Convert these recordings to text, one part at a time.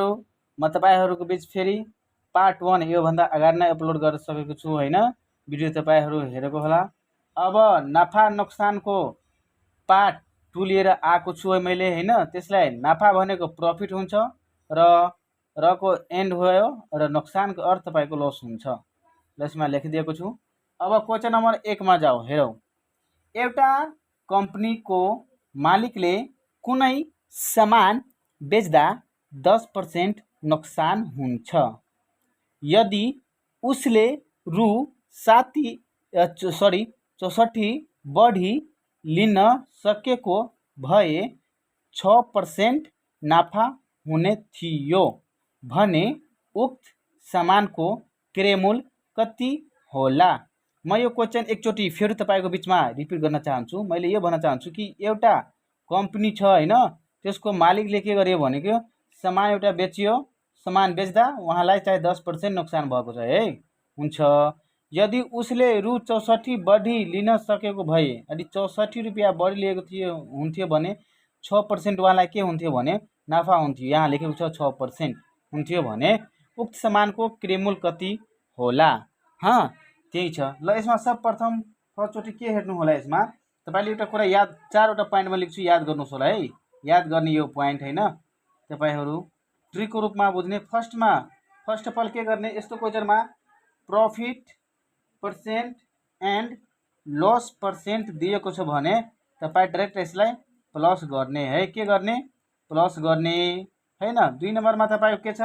म तपाईहरुको बीच फेरि पार्ट 1 योभन्दा अगाडि नै अपलोड गर्न सकेको छु हैन। भिडियो तपाईहरु हेरेको होला। अब नाफा नोक्सानको पार्ट 2 लिएर आएको छु मैले हैन। त्यसलाई नाफा भनेको प्रफिट हुन्छ र को एन्ड भयो र नोक्सानको अर्थ तपाईको लस हुन्छ। ल यसमा लेखिदिएको छु। अब क्वेशन नम्बर 1 मा जाऊ हेरौ। एउटा कम्पनीको मालिकले कुनै सामान बेच्दा 10% नोक्सान हुन्छ। यदि उसले रु 64 बढी लिन सकेको भए 6% नाफा हुने थियो भने उक्त सामानको क्रय मूल्य कति होला? म यो क्वेशन एकचोटी फेरि तपाईको बीचमा रिपिट गर्न चाहन्छु। मैले यो भन्न चाहन्छु कि एउटा कम्पनी छ हैन, त्यसको मालिकले के गर्यो भनेको सामान एउटा बेच्यो, सामान बेच्दा उहाँलाई चाहिँ 10% नोक्सान भएको छ है हुन्छ। यदि उसले रु 64 बढी लिन सकेको भए, यदि 64 रुपैयाँ बढी लिएको हुन्थ्यो भने 6% उहाँलाई के हुन्थ्यो भने नाफा हुन्थ्यो। यहाँ लेखेको छ 6% हुन्थ्यो भने उक्त सामानको क्रय मूल्य कति होला? त्यही छ। ल यसमा सर्वप्रथम फर्स्टचोटि के हेर्नु होला। यसमा तपाईले एउटा कुरा याद, 4वटा पोइन्टमा लेख्छु, याद गर्नुस् होला है। याद गर्ने यो पोइन्ट हैन, तपाईहरु ट्रिकको रूपमा बुझ्ने। फर्स्ट अफ अल के गर्ने, यस्तो क्वेशनमा profit percent and loss percent दिएको छ भने तपाई डाइरेक्ट यसलाई प्लस गर्ने है। के गर्ने? प्लस गर्ने हैन। 2 नम्बरमा तपाईको के छ,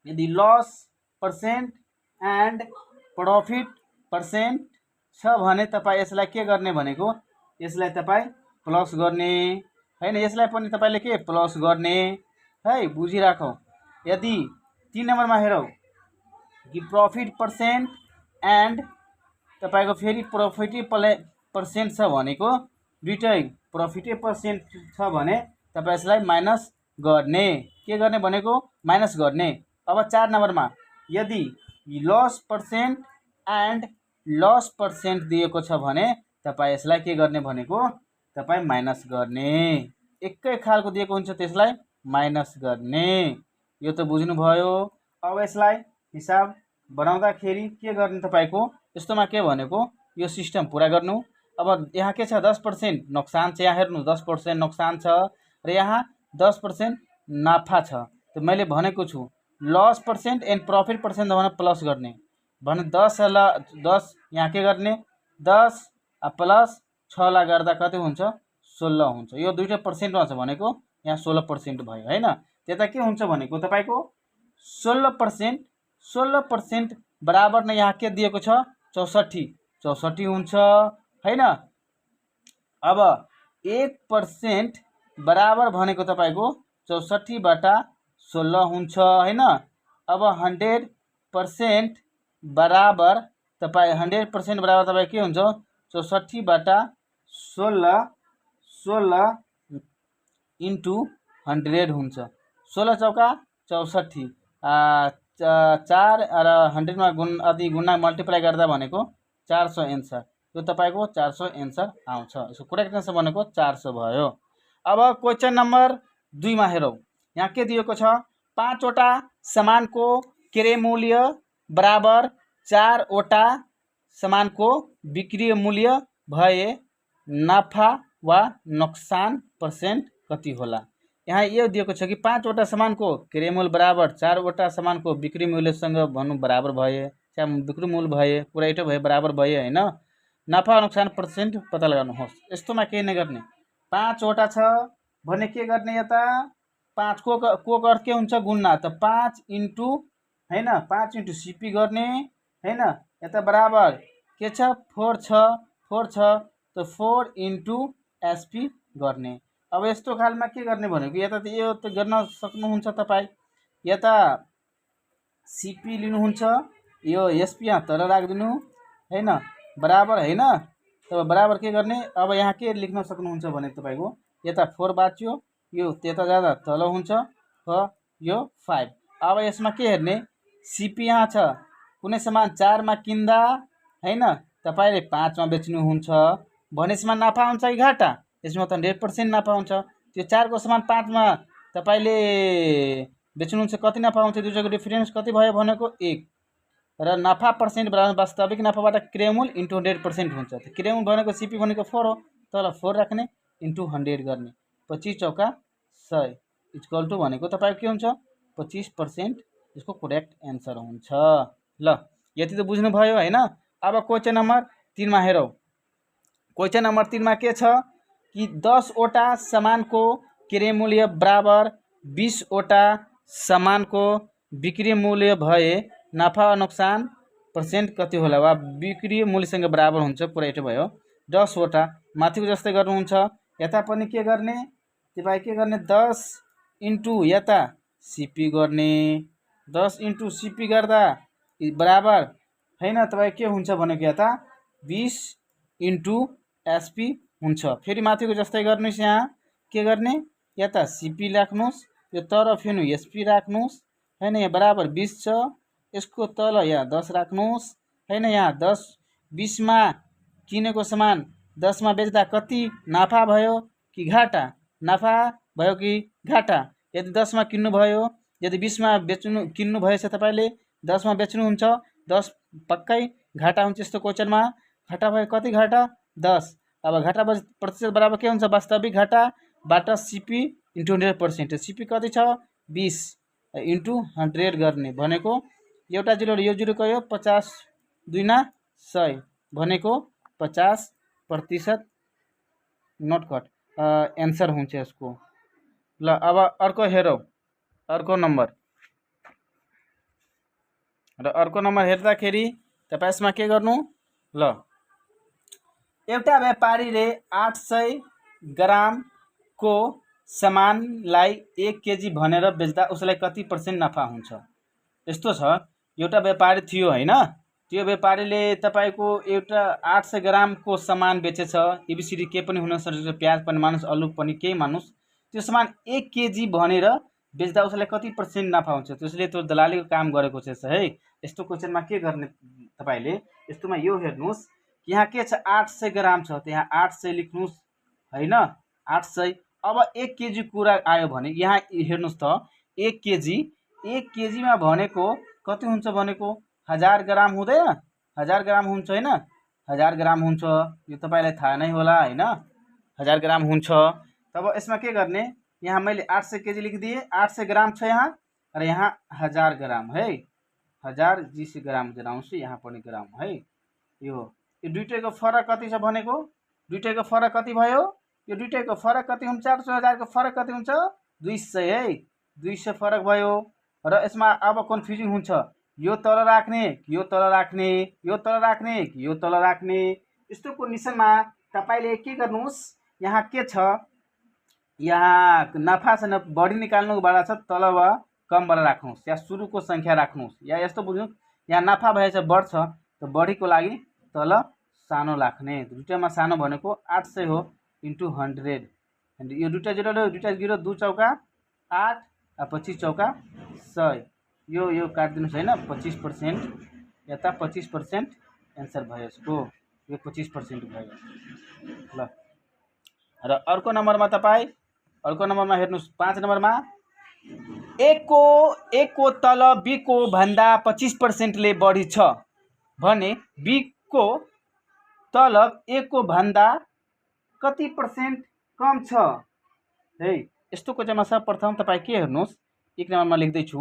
यदि loss percent and profit percent छ भने तपाई यसलाई के गर्ने भनेको, यसलाई तपाई प्लस गर्ने हैन। यसलाई पनि तपाईले के प्लस गर्ने है, बुझिराखौ। यदि 3 नम्बरमा हेरौ कि प्रॉफिट पर्सेंट एन्ड तपाईको फेरि प्रॉफिट पर्सेंट छ भनेको दुईटै प्रॉफिट पर्सेंट छ भने तपाई यसलाई माइनस गर्ने। के गर्ने भनेको माइनस गर्ने। अब 4 नम्बरमा यदि loss percent and loss percent दिएको छ भने तपाई यसलाई के गर्ने भनेको तपाई माइनस गर्ने। एकै खालको दिएको हुन्छ त्यसलाई माइनस गर्ने। यो त बुझ्नु भयो। अब यसलाई हिसाब बनाउँदाखेरि के गर्ने तपाईको, यस्तोमा के भनेको यो सिस्टम पूरा गर्नु। अब यहाँ के छ 10% नोक्सान छ। यहाँ हेर्नु 10% नोक्सान छ र यहाँ 10% नाफा छ। त मैले भनेको छु loss percent and profit percent भने प्लस गर्ने भने 10 यहाँ के गर्ने 10 प्लस 6 ला गर्दा कति हुन्छ 16 हुन्छ। यो दुईटा पर्सेन्टमा छ भनेको यहाँ 16% भयो हैन। त्यता के हुन्छ भनेको तपाईको 16% बराबर नै यहाँ के दिएको छ 64 हुन्छ हैन। अब 1% बराबर भनेको तपाईको 64 बटा 16 हुन्छ हैन। अब 100% बराबर तपाई 100% बराबर तपाई के हुन्छ 64 बटा 16 इन्टु 100 हुन्छ। 16 चौका 64 4 र 100 मा गुणा मल्टिप्लाई गर्दा भनेको 400 एन्सर। यो तपाईको 400 एन्सर आउँछ। यसको करेक्ट आन्सर भनेको 400 भयो। अब क्वेशन नम्बर 2 मा हेरौ। यहाँ के दिएको छ 5 वटा सामानको क्रय मूल्य बराबर 4 वटा सामानको बिक्री मूल्य भए नाफा वा नोक्सान पर्सेंट कति होला? यहाँ यो दिएको छ कि 5 वटा सामानको क्रय मूल्य बराबर 4 वटा सामानको बिक्री मूल्यसँग भन्नु बराबर भए, चाहे बिक्री मूल्य भए पुरा एउटै भए बराबर भए हैन। नाफा नोक्सान पर्सेंट पत्ता लगाउनुहोस्। यस्तोमा केही नगर्ने 5 वटा छ भने के गर्ने, यता 5 को अर्थ के हुन्छ गुणा। त 5 इन्टु हैन 5 इन्टु सीपी गर्ने हैन। यता बराबर के छ 4 छ त 4 इन्टु एसपी गर्ने। अब यस्तो खालमा के गर्ने भनेको यता त यो त गर्न सक्नुहुन्छ तपाई। यता सीपी लिनुहुन्छ, यो एसपी यहाँ तल राख्दिनु हैन बराबर हैन। तब बराबर के गर्ने, अब यहाँ के लेख्न सक्नुहुन्छ भने तपाईको यता 4 बाच्यो, यो त्यता जाँदा तल हुन्छ यो 5। अब यसमा के हेर्ने सीपी यहाँ छ, कुनै सामान 4 मा किन्दा हैन तपाईले 5 मा बेच्नुहुन्छ भने यसमा नाफा हुन्छ कि घाटा? यसमा त 100% नाफा हुन्छ। त्यो 4 को सामान 5 मा तपाईले बेच्नुहुन्छ कति नाफा हुन्छ दुईटाको डिफरेन्स कति भयो भनेको 1 र नाफा पर्सेन्ट बराबर वास्तविक नाफाबाट क्रियामूल इन्टु 100% हुन्छ। त क्रियामूल भनेको सिपी भनेको 4 हो, तल 4 राख्ने इन्टु 100 गर्ने 25 चौका 100 इक्वल टु भनेको तपाईँको के हुन्छ 25% यसको करेक्ट एन्सर हुन्छ। ल यति त बुझ्नुभयो हैन। अब क्वेशन नम्बर 3 मा हेरौँ। क्वेशन नम्बर 3 मा के छ कि 10 वटा सामानको क्रय मूल्य बराबर 20 वटा सामानको बिक्री मूल्य भए नाफा नोक्सान पर्सेन्ट कति होला वा बिक्री मूल्यसँग बराबर हुन्छ। कुरा यति भयो। 10 वटा माथिको जस्तै गर्नुहुन्छ, यता पनि के गर्ने तपाईँ के गर्ने 10 इन्टु यता सिपी गर्ने 10 इन्टु सिपी गर्दा बराबर हैन तपाईँ के हुन्छ भनेको यता 20 इन्टु एसपी हुन्छ। फेरि माथिको जस्तै गर्नुस्, यहाँ के गर्ने यता सिपी राख्नुस्, यो तरफ हेर्नु एसपी राख्नुस् हैन, यहाँ बराबर 20 छ, यसको तल यहाँ 10 राख्नुस् हैन। यहाँ 10 20 मा किनेको सामान 10 मा बेच्दा कति नाफा भयो कि घाटा, नाफा भयो कि घाटा। यदि 10 मा किन्नु भयो, यदि 20 मा किन्नु भएछ तपाईले 10 मा बेच्नुहुन्छ 10 पक्कै घाटा हुन्छ। यस्तो क्वेशनमा घाटा भयो कति घाटा 10। अब घाटा प्रतिशत बराबर के हुन्छ वास्तविक घाटाबाट सिपी इन्टु 100%। सिपी कति छ 20 इन्टु 100 गर्ने भनेको एउटा जिरो यो जिरो गयो 50 दुईना 100 भनेको 50% नोट कट एन्सर हुन्छ यसको। ल अब अर्को हेरौँ, अर्को नम्बर र अर्को नम्बर हेर्दाखेरि तपाईँ यसमा के गर्नु। ल एउटा व्यापारीले 800 ग्रामको सामानलाई 1 केजी भनेर बेच्दा उसलाई कति % नाफा हुन्छ। यस्तो छ, एउटा व्यापारी थियो हैन, त्यो व्यापारीले तपाईको एउटा 800 ग्रामको सामान बेचेछ। एबीसीडी के पनि हुन सक्छ, प्याज पनि मानुस, आलु पनि केही मानुस, त्यो सामान 1 केजी भनेर बेच्दा उसलाई कति % नाफा हुन्छ। त्यसले त्यो दलालीको काम गरेको छ है। यस्तो क्वेशनमा के गर्ने तपाईले, यस्तोमा यो हेर्नुस् यहाँ के छ 800 ग्राम छ, त्यहाँ 800 लेख्नुस् हैन 800। अब 1 केजी कुरा आयो भने यहाँ हेर्नुस् त 1 केजी मा भनेको कति हुन्छ भनेको 1000 ग्राम हुँदैन, 1000 ग्राम हुन्छ हैन, 1000 ग्राम हुन्छ, यो तपाईलाई थाहा नै होला हैन, 1000 ग्राम हुन्छ। तब यसमा के गर्ने, यहाँ मैले 800 केजी लेखिदिए, 800 ग्राम छ यहाँ र यहाँ 1000 ग्राम है, 1000 जीसी ग्राम जनाउँछु, यहाँ पनि ग्राम है। यो दुईटैको फरक कति छ भनेको, दुईटैको फरक कति भयो, यो दुईटैको फरक कति हुन्छ 400 को फरक कति हुन्छ 200 है, 200 फरक भयो। र यसमा अब कन्फ्युजिङ हुन्छ, यो तल राख्ने कि यो तल राख्ने, यो तल राख्ने कि यो तल राख्ने। यस्तो कन्डिसनमा तपाईले के गर्नुस्, यहाँ के छ, यहाँ नाफा छ बढी निकाल्नुको बेला छ तल वा कमबाट राख्नुस्, या सुरुको संख्या राख्नुस्, या यस्तो बुझ्नु यहाँ नाफा भएछ बढ्छ त बढीको लागि तल सानो राख्ने। दुईटामा सानो भनेको 800 हो इन्टु 100, यो दुईटा जिरो दुईटा जिरो 2 चौका 8 25 चौका 100, यो काट्दिनुस् हैन 25%, यता 25% एन्सर भयो यसको, यो 25% भयो। ल र अर्को नम्बरमा तपाईँ अर्को नम्बरमा हेर्नुस् 5 नम्बरमा एक को तल बी को भन्दा 25% ले बढी छ भने बी को तलब ए को भन्दा कति % कम छ है। यस्तो क्वेशनमा सर्वप्रथम तपाईँ के हेर्नुस्, 1 नम्बरमा लेख्दै छु,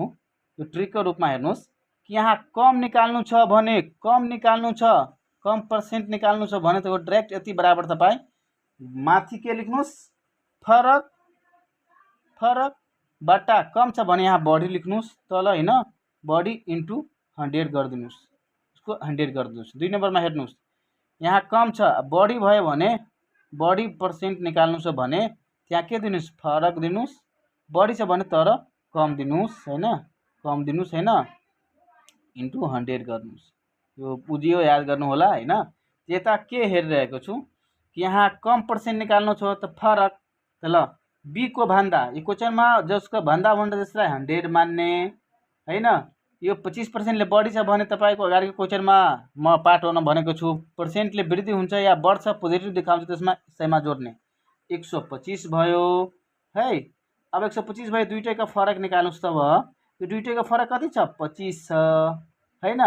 यो ट्रिकको रूपमा हेर्नुस् कि यहाँ कम निकाल्नु छ भने कम निकाल्नु छ, कम % निकाल्नु छ भने त डाइरेक्ट यति बराबर तपाईँ माथि के लेख्नुस् फरक, फरक बट्टा कम छ भने यहाँ बढी लेख्नुस् तल हैन, बढी इन्टु 100 गरिदिनुस्, यसको 100 गरिदिनुस्। 2 नम्बरमा हेर्नुस् यहाँ कम छ बढी भयो भने बढी % निकाल्नु छ भने त्यहाँ के दिनुस् फरक दिनुस्, बढी छ भने तर कम दिनुस् हैन, कम दिनुस् हैन, इन्टु 100 गर्नुस्। यो बुझियो, याद गर्नु होला हैन। यता के हेरिरहेको छु कि यहाँ कम % निकाल्नु छ त फरक, त ल बी को भन्दा यो क्वेशनमा जसको भन्दा भन्दा त्यसलाई 100 मान्ने हैन। यो 25% ले बढी छ भने तपाईको अगाडिको क्वेशनमा म पार्ट 1 मा भनेको छु % ले वृद्धि हुन्छ या बढ्छ पोजिटिभ देखाउँछ, त्यसमा सयमा जोड्ने 125 भयो है। अब 125 भयो, दुईटैको फरक निकाल्नुस् तब यो दुइटैको फरक कति छ 25 छ हैन।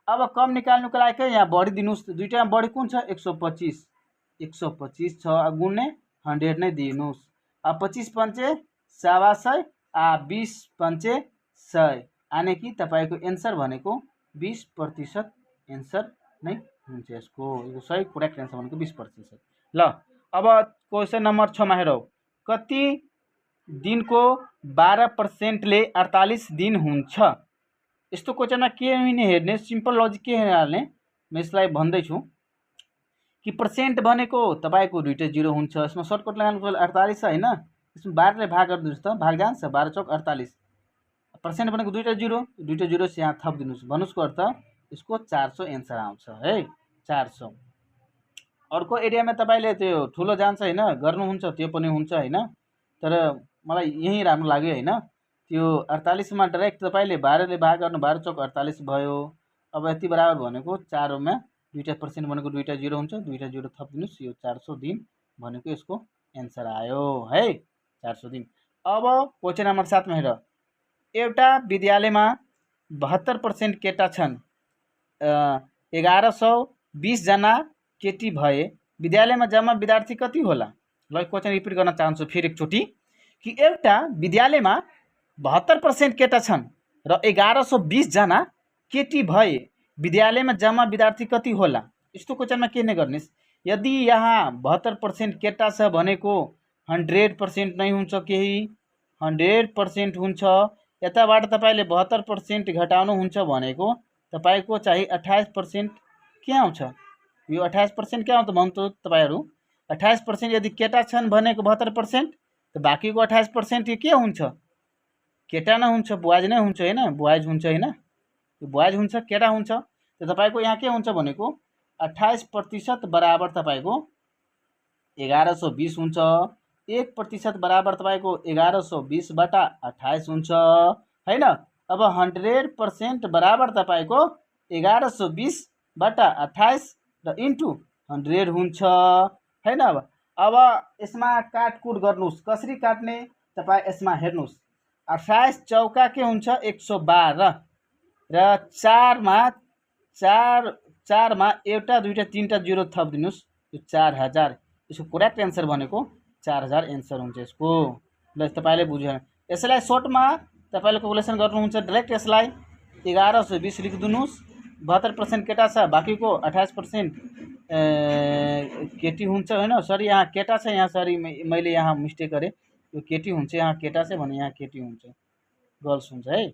अब कम निकाल्नुको लागि के यहाँ बढी दिनुस्, दुइटामा बढी कुन छ 125 125 छ, गुन्ने 100 नै दिनुस्। अब 25 पंचे 125 20 पंचे 100 यानी कि तपाईको एन्सर भनेको 20% एन्सर नै हुन्छ यसको। यो सही करेक्ट एन्सर भनेको 20%। ल अब क्वेशन नम्बर 6 मा हेरौ, कति दिनको 12% ले 48 दिन हुन्छ। यस्तो क्वेशनमा के हेर्ने, सिम्पल लजिक के हाल्ने, म यसलाई भन्दैछु कि पर्सेन्ट भनेको तपाईको दुईटा जिरो हुन्छ। यसमा सर्टकट लगाउनुको लागि 48 छ हैन, यसमा 12 ले भाग गर्दिनुस् त, भाग जान्छ 12 चौक 48। पर्सेन्ट भनेको दुईटा जिरो से यहाँ थप दिनुस्, भन्नुस्को अर्थ यसको 400 एन्सर आउँछ है, 400। अर्को एरियामा तपाईले त्यो ठुलो जान्छ हैन, गर्नुहुन्छ त्यो पनि हुन्छ हैन, तर मलाई यही राम्रो लाग्यो हैन। त्यो 48 मा डाइरेक्ट तपाईले 12 ले भाग गर्नु, 12 चौक 48 भयो। अब यति बराबर भनेको 4 मा दुईटा पर्सेन्ट भनेको दुईटा जिरो हुन्छ, दुईटा जिरो थप दिनुस्, यो 400 दिन भनेको यसको एन्सर आयो है, 400 दिन। अब क्वेशन नम्बर 7 मा हेर, एउटा विद्यालयमा 72% केटा छन्, 1120 जना केटी भए, विद्यालयमा जम्मा विद्यार्थी कति होला। ल क्वेशन रिपिट गर्न चाहन्छु फेरि एकचोटि कि एउटा विद्यालयमा 72% केटा छन् र 1120 जना केटी भए, विद्यालयमा जम्मा विद्यार्थी कति होला। यस्तो क्वेशनमा के नै गर्नेस्, यदि यहाँ 72% केटा छ भनेको 100% नै हुन्छ, केही 100% हुन्छ। यताबाट तपाईले 72% घटाउनु हुन्छ भनेको तपाईको चाहिँ 28% के आउँछ, यो 28% के आउँछ भन्नु तपाईहरु। 28% यदि केटा छन् भनेको 72% त बाँकीको 28% यो के हुन्छ, केटा नै हुन्छ, बुवाज नै हुन्छ हैन, बुवाज हुन्छ हैन, यो बुवाज हुन्छ, केटा हुन्छ। त तपाईको यहाँ के हुन्छ भनेको 28% बराबर तपाईको 1120 हुन्छ, 1% बराबर तपाईको 1120 बटा 28 हुन्छ हैन। अब 100% बराबर तपाईको 1120 बटा 28 र इन्टु 100 हुन्छ हैन। अब यसमा काटकुट गर्नुस्, कसरी काट्ने तपाई यसमा हेर्नुस्, 28 चौका के हुन्छ 112 र 4 मा एउटा दुईटा तीनटा जिरो थप दिनुस्, यो 4000। यसको करेक्ट एन्सर भनेको 4000 एन्सर हुन्छ यसको। ल तपाईले बुझ्यो, यसलाई सर्टमा तपाईले क्याल्कुलेसन गर्नुहुन्छ, डाइरेक्ट यसलाई 1120 लेखिदिनुस्। 72% केटा छ, बाँकीको 28% केटी हुन्छ हैन, सरी यहाँ केटा छ, यहाँ सरी मैले यहाँ मिस्टेक गरे, यो केटी हुन्छ, यहाँ केटा छ भने यहाँ केटी हुन्छ, गर्ल्स हुन्छ है,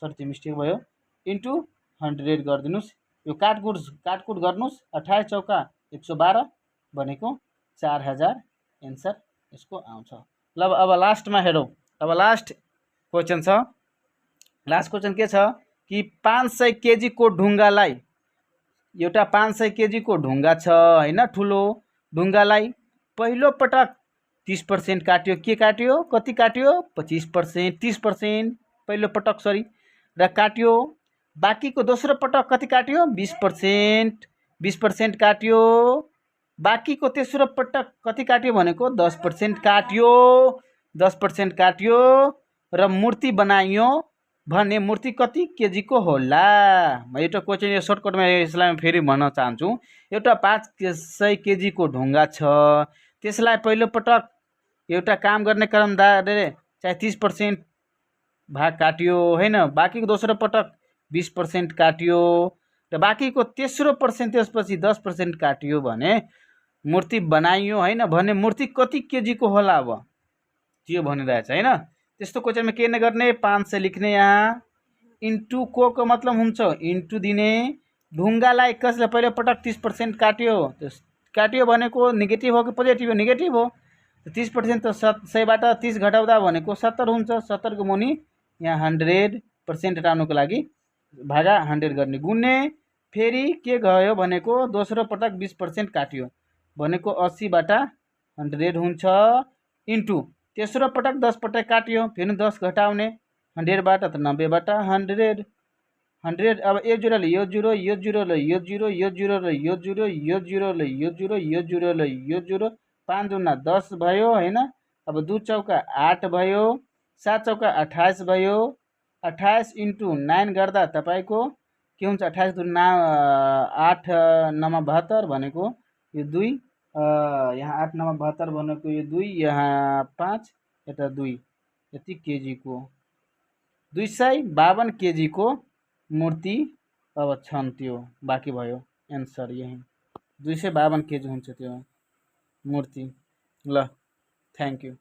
सरी त्यो मिस्टेक भयो। इन्टु 100 गरिदिनुस्, यो काटकुट गर्नुस्, 28 चौका 112 भनेको 4000 एन्सर यसको आउँछ। ल अब लास्टमा हेरौँ, अब लास्ट क्वेशन छ। लास्ट क्वेशन के छ कि 500 केजी को ढुङ्गालाई, एउटा 500 केजी को ढुङ्गा छ हैन, ठुलो ढुङ्गालाई पहिलो पटक 30% काट्यो, के काट्यो, कति काट्यो 25%, 30% पहिलो पटक सरी र काट्यो। बाँकीको दोस्रो पटक कति काट्यो 20% काट्यो। बाँकीको तेस्रो पटक कति काट्यो भनेको 10% काट्यो, 10% काट्यो र मूर्ति बनाइयो भने मूर्ति कति केजी को होला। म एउटा क्वेशन यो सर्टकटमा यसलाई फेरि भन्न चाहन्छु, एउटा 500 केजी को ढुङ्गा छ, त्यसलाई पहिलो पटक एउटा काम गर्ने क्रमदारले चाहिँ 30% भाग काट्यो हैन, बाँकीको दोस्रो पटक 20% काट्यो र बाँकीको तेस्रो पर्सेन्ट त्यसपछि 10% काट्यो भने मूर्ति बनाइयो हैन, भने मूर्ति कति केजी को होला। अब त्यो भनिरहेछ हैन। त्यस्तो क्वेशनमा के नै गर्ने, 500 लेख्ने, यहाँ इन्टु को मतलब हुन्छ इन्टु दिने। ढुङ्गालाई कसले पहिलो पटक 30% काट्यो, काट्यो भनेको नेगेटिभ हो कि पोजिटिभ हो, नेगेटिभ हो। 30% त 100 बाट 30 घटाउँदा भनेको 70 हुन्छ, 70 को मुनि यहाँ 100% हटाउनुको लागि भागा 100 गर्ने, गुन्ने। फेरि के गयो भनेको दोस्रो पटक 20% काट्यो भनेको 80 बाट 100 हुन्छ, इन्टु तेस्रो पटक 10 पटक काट्यो, फेरि 10 घटाउने 100 बाट त 90 बाट 100 100। अब यो जिरोले यो जिरो, यो जिरोले यो जिरो, यो जिरोले यो जिरो, यो जिरोले यो जिरो, यो जिरोले यो जिरो, 5 दुना 10 भयो हैन। अब 2 चौका 8 भयो, 7 चौका 28 भयो, 28 × 9 गर्दा तपाईँको के हुन्छ 28 × 8 9 72 भनेको यो 2 यहाँ 8 9 72 भनेको यो 2 यहाँ 5 यता 2 यति केजीको 252 केजीको मूर्ति अब छन् त्यो बाँकी भयो एन्सर यही 252 केजी हुन्छ त्यो मूर्ति ल थ्याङ्क यू।